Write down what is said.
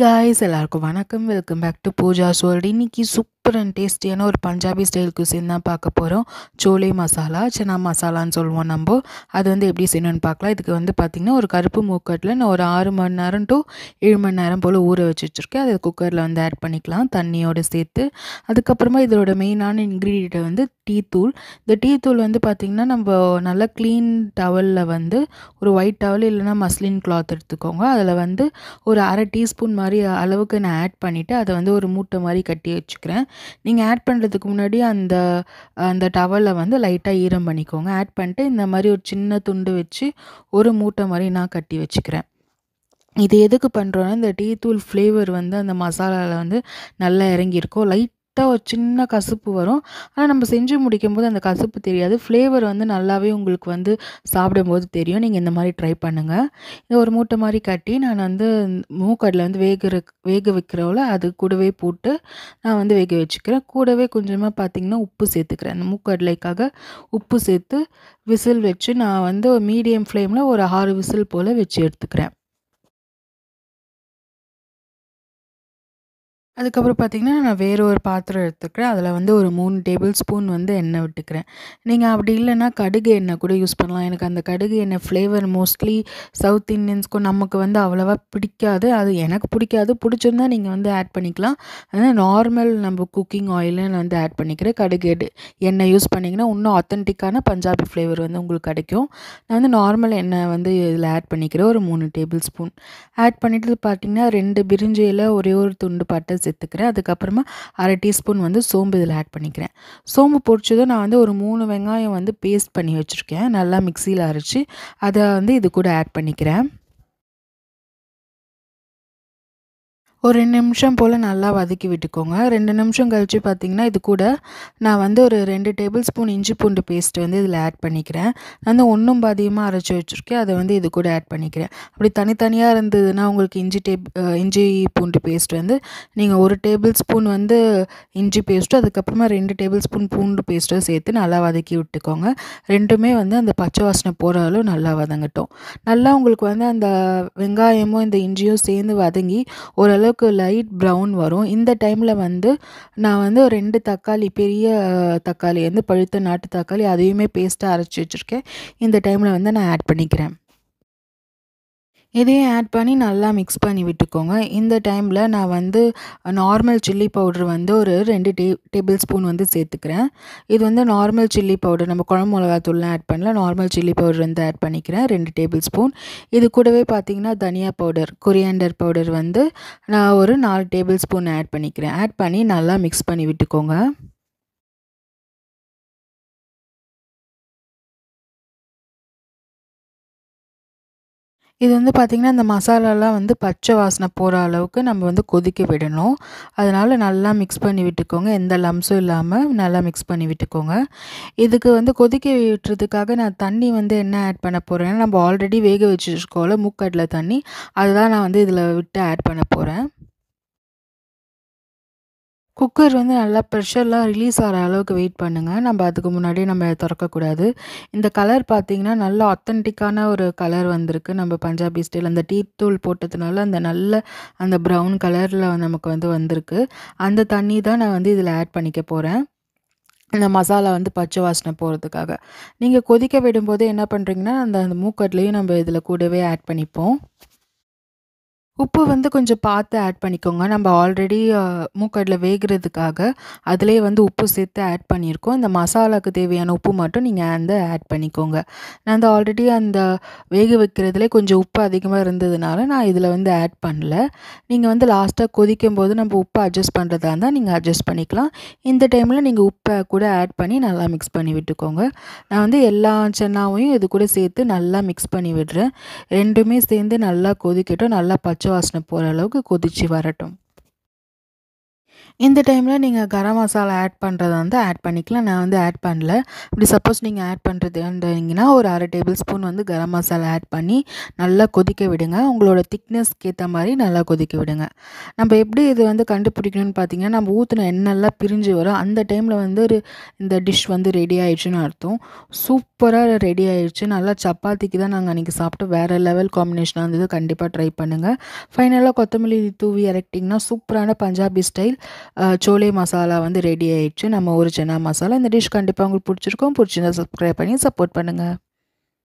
Guys எல்லாருக்கும் வணக்கம். Welcome back to Pooja's world. இன்னைக்கு சூப்பர் அண்ட் டேஸ்டியான ஒரு பஞ்சாபி ஸ்டைல் குசின் தான் பார்க்க போகிறோம். சோலே மசாலா, சனா மசாலான்னு சொல்லுவோம் நம்ம. அது வந்து எப்படி செய்யணும்னு பார்க்கலாம். இதுக்கு வந்து பார்த்திங்கன்னா ஒரு கருப்பு மூக்கட்டில் நான் ஒரு 6 மணி நேரம் டு 7 மணி நேரம் போல் ஊற வச்சுருக்கேன். அதை குக்கரில் வந்து ஆட் பண்ணிக்கலாம் தண்ணியோடு சேர்த்து. அதுக்கப்புறமா இதோட மெயினான இன்க்ரீடியண்ட் வந்து டீ தூள். இந்த டீ தூள் வந்து பார்த்திங்கன்னா நம்ம நல்லா க்ளீன் டவலில் வந்து ஒரு ஒயிட் டவல் இல்லைனா மஸ்லின் கிளாத் எடுத்துக்கோங்க. அதில் வந்து ஒரு அரை டீஸ்பூன் மாதிரி அளவுக்கு நான் ஆட் பண்ணிவிட்டு அதை வந்து ஒரு மூட்டை மாதிரி கட்டி வச்சுக்கிறேன். நீங்கள் ஆட் பண்ணுறதுக்கு முன்னாடி அந்த அந்த டவலில் வந்து லைட்டாக ஈரம் பண்ணிக்கோங்க. ஆட் பண்ணிட்டு இந்த மாதிரி ஒரு சின்ன துண்டு வச்சு ஒரு மூட்டை மாதிரி நான் கட்டி வச்சுக்கிறேன். இது எதுக்கு பண்ணுறோன்னா இந்த டீ தூள் ஃப்ளேவர் வந்து அந்த மசாலாவில் வந்து நல்லா இறங்கியிருக்கும். லைட்டாக ஒரு சின்ன கசப்பு வரும். ஆனால் நம்ம செஞ்சு முடிக்கும்போது அந்த கசப்பு தெரியாது. ஃப்ளேவர் வந்து நல்லாவே உங்களுக்கு வந்து சாப்பிடும்போது தெரியும். நீங்கள் இந்த மாதிரி ட்ரை பண்ணுங்கள். இதை ஒரு மூட்டை மாதிரி கட்டி நான் வந்து மூக்கடலை வந்து வேக வைக்கிறவள அது கூடவே போட்டு நான் வந்து வேக வச்சுக்கிறேன். கூடவே கொஞ்சமாக பார்த்திங்கன்னா உப்பு சேர்த்துக்கிறேன். அந்த மூக்கடலைக்காக உப்பு சேர்த்து விசில் வச்சு நான் வந்து மீடியம் ஃப்ளேமில் ஒரு 6 விசில் போல் வச்சு எடுத்துக்கிறேன். அதுக்கப்புறம் பார்த்திங்கன்னா நான் வேறு ஒரு பாத்திரம் எடுத்துக்கிறேன். அதில் வந்து ஒரு 3 டேபிள் ஸ்பூன் வந்து எண்ணெய் விட்டுக்கிறேன். நீங்கள் அப்படி இல்லைன்னா கடுகு எண்ணெய் கூட யூஸ் பண்ணலாம். எனக்கு அந்த கடுகு எண்ணெய் ஃப்ளேவர் மோஸ்ட்லி சவுத் இண்டியன்ஸ்க்கும் நமக்கு வந்து அவ்வளோவா பிடிக்காது. அது எனக்கு பிடிக்காது. பிடிச்சிருந்தா நீங்கள் வந்து ஆட் பண்ணிக்கலாம். அதனால் நார்மல் நம்ம குக்கிங் ஆயிலை நான் வந்து ஆட் பண்ணிக்கிறேன். கடுகு எண்ணெய் யூஸ் பண்ணிங்கன்னா இன்னும் ஆத்தென்டிக்கான பஞ்சாபி ஃப்ளேவர் வந்து உங்களுக்கு கிடைக்கும். நான் வந்து நார்மல் எண்ணெய் வந்து இதில் ஆட் பண்ணிக்கிறேன். ஒரு 3 டேபிள் ஸ்பூன் ஆட் பண்ணிவிட்டு பார்த்திங்கன்னா 2 பிரிஞ்சி இலை, ஒரே ஒரு துண்டு பட்டை சேர்த்துக்கிறேன். அதுக்கப்புறமா அரை டீஸ்பூன் வந்து சோம்பு இதில் ஆட் பண்ணிக்கிறேன். சோம்பு பொரிச்சதும் நான் வந்து ஒரு 3 வெங்காயம் வந்து பேஸ்ட் பண்ணி வச்சுருக்கேன். நல்லா மிக்சியில் அரைச்சி அதை வந்து இது கூட ஆட் பண்ணிக்கிறேன். ஒரு 2 நிமிஷம் போல் நல்லா வதக்கி விட்டுக்கோங்க. 2 நிமிஷம் கழித்து பார்த்திங்கன்னா இது கூட நான் வந்து ஒரு 2 டேபிள் ஸ்பூன் இஞ்சி பூண்டு பேஸ்ட் வந்து இதில் ஆட் பண்ணிக்கிறேன். நான் வந்து ஒன்றும் பாதியமாக அரைச்சி வச்சுருக்கேன். அதை வந்து இது கூட ஆட் பண்ணிக்கிறேன். அப்படி தனித்தனியாக இருந்ததுன்னா உங்களுக்கு இஞ்சி பூண்டு பேஸ்ட் வந்து நீங்கள் 1 டேபிள் ஸ்பூன் வந்து இஞ்சி பேஸ்ட்டு அதுக்கப்புறமா 2 டேபிள் ஸ்பூன் பூண்டு பேஸ்ட்டை சேர்த்து நல்லா வதக்கி விட்டுக்கோங்க. ரெண்டுமே வந்து அந்த பச்சை வாசனை போகிற அளவு நல்லா வதங்கட்டும். நல்லா உங்களுக்கு வந்து அந்த வெங்காயமும் இந்த இஞ்சியும் சேர்ந்து வதங்கி ஓரளவு லைட் ப்ரௌன் வரும். இந்த டைமில் வந்து நான் வந்து ஒரு 2 தக்காளி, பெரிய தக்காளி வந்து பழுத்த நாட்டு தக்காளி, அதையுமே பேஸ்ட்டாக அரைச்சி வச்சுருக்கேன். இந்த டைமில் வந்து நான் ஆட் பண்ணிக்கிறேன். இதையும் ஆட் பண்ணி நல்லா மிக்ஸ் பண்ணி விட்டுக்கோங்க. இந்த டைமில் நான் வந்து நார்மல் சில்லி பவுடர் வந்து ஒரு 2 டேபிள் ஸ்பூன் வந்து சேர்த்துக்கிறேன். இது வந்து நார்மல் சில்லி பவுடர், நம்ம குழம்பு மிளகாத்தூள்லாம் ஆட் பண்ணல. நார்மல் சில்லி பவுடர் வந்து ஆட் பண்ணிக்கிறேன் 2 டேபிள் ஸ்பூன். இது கூடவே பார்த்திங்கன்னா தனியா பவுடர், கொரியாண்டர் பவுடர் வந்து நான் ஒரு 4 டேபிள் ஸ்பூன் ஆட் பண்ணிக்கிறேன். ஆட் பண்ணி நல்லா மிக்ஸ் பண்ணி விட்டுக்கோங்க. இது வந்து பார்த்திங்கன்னா இந்த மசாலாலாம் வந்து பச்சை வாசனை போகிற அளவுக்கு நம்ம வந்து கொதிக்க விடணும். அதனால் நல்லா மிக்ஸ் பண்ணி விட்டுக்கோங்க. எந்த லம்ஸும் இல்லாமல் நல்லா மிக்ஸ் பண்ணி விட்டுக்கோங்க. இதுக்கு வந்து கொதிக்க விட்டுறதுக்காக நான் தண்ணி வந்து என்ன ஆட் பண்ண போகிறேன்னா, நம்ம ஆல்ரெடி வேக வச்சுருக்கோம்ல மூக்கடலை தண்ணி, அதுதான் நான் வந்து இதில் விட்டு ஆட் பண்ண போகிறேன். குக்கர் வந்து நல்லா ப்ரெஷர்லாம் ரிலீஸ் ஆகிற அளவுக்கு வெயிட் பண்ணுங்கள். நம்ம அதுக்கு முன்னாடியே நம்ம திறக்கக்கூடாது. இந்த கலர் பார்த்திங்கன்னா நல்லா ஆத்தென்டிக்கான ஒரு கலர் வந்திருக்கு. நம்ம பஞ்சாபி ஸ்டைல் அந்த டீ தூள் போட்டதுனால அந்த ப்ரௌன் கலரில் நமக்கு வந்து வந்திருக்கு. அந்த தண்ணி தான் நான் வந்து இதில் ஆட் பண்ணிக்க போகிறேன். இந்த மசாலா வந்து பச்சை வாசனை போகிறதுக்காக. நீங்கள் கொதிக்க விடும்போது என்ன பண்ணுறீங்கன்னா, அந்த மூக்கடலையும் நம்ம இதில் கூடவே ஆட் பண்ணிப்போம். உப்பு வந்து கொஞ்சம் பார்த்து ஆட் பண்ணிக்கோங்க. நம்ம ஆல்ரெடி மூக்கடலை வேகிறதுக்காக அதிலே வந்து உப்பு சேர்த்து ஆட் பண்ணியிருக்கோம். இந்த மசாலாவுக்கு தேவையான உப்பு மட்டும் நீங்கள் வந்து ஆட் பண்ணிக்கோங்க. நான் வந்து ஆல்ரெடி அந்த வேக வைக்கிறதுலே கொஞ்சம் உப்பு அதிகமாக இருந்ததுனால நான் இதில் வந்து ஆட் பண்ணல. நீங்கள் வந்து லாஸ்ட்டாக கொதிக்கும்போது நம்ம உப்பு அட்ஜஸ்ட் பண்ணுறதா இருந்தால் நீங்கள் அட்ஜஸ்ட் பண்ணிக்கலாம். இந்த டைமில் நீங்கள் உப்பை கூட ஆட் பண்ணி நல்லா மிக்ஸ் பண்ணி விட்டுக்கோங்க. நான் வந்து எல்லா சன்னாவையும் இது கூட சேர்த்து நல்லா மிக்ஸ் பண்ணி விடுறேன். ரெண்டுமே சேர்ந்து நல்லா கொதிக்கட்டும். நல்லா பச்சை வாசனை போகிற அளவுக்கு கொதித்து வரட்டும். இந்த டைமில் நீங்கள் கரம் மசாலா ஆட் பண்ணுறதா வந்து ஆட் பண்ணிக்கலாம். நான் வந்து ஆட் பண்ணல. இப்படி சப்போஸ் நீங்கள் ஆட் பண்ணுறதுன்னா ஒரு 1/2 டேபிள் ஸ்பூன் வந்து கரம் மசாலா ஆட் பண்ணி நல்லா கொதிக்க விடுங்க. உங்களோட திக்னஸ்க்கு ஏற்ற மாதிரி நல்லா கொதிக்க விடுங்க. நம்ம எப்படி இது வந்து கண்டுபிடிக்கணும்னு பார்த்தீங்கன்னா, நம்ம ஊற்றின எண்ணெய்லாம் பிரிஞ்சு வரும். அந்த டைமில் வந்து இந்த டிஷ் வந்து ரெடி ஆயிடுச்சுன்னு அர்த்தம். சூப்பராக ரெடி ஆயிடுச்சு. நல்லா சப்பாத்திக்கு தான் நாங்கள் அன்றைக்கி சாப்பிட்டு வேறு லெவல் காம்பினேஷனாக இருந்தது. கண்டிப்பாக ட்ரை பண்ணுங்கள். ஃபைனலாக கொத்தமல்லி தூவி இறக்கிட்டிங்கன்னா சூப்பரான பஞ்சாபி ஸ்டைல் சோலே மசாலா வந்து ரெடி ஆயிடுச்சு. நம்ம ஒரு சன்னா மசாலா. இந்த டிஷ் கண்டிப்பாக உங்களுக்கு பிடிச்சிருக்கும். பிடிச்சிருந்தா சப்ஸ்கிரைப் பண்ணி சப்போர்ட் பண்ணுங்கள்.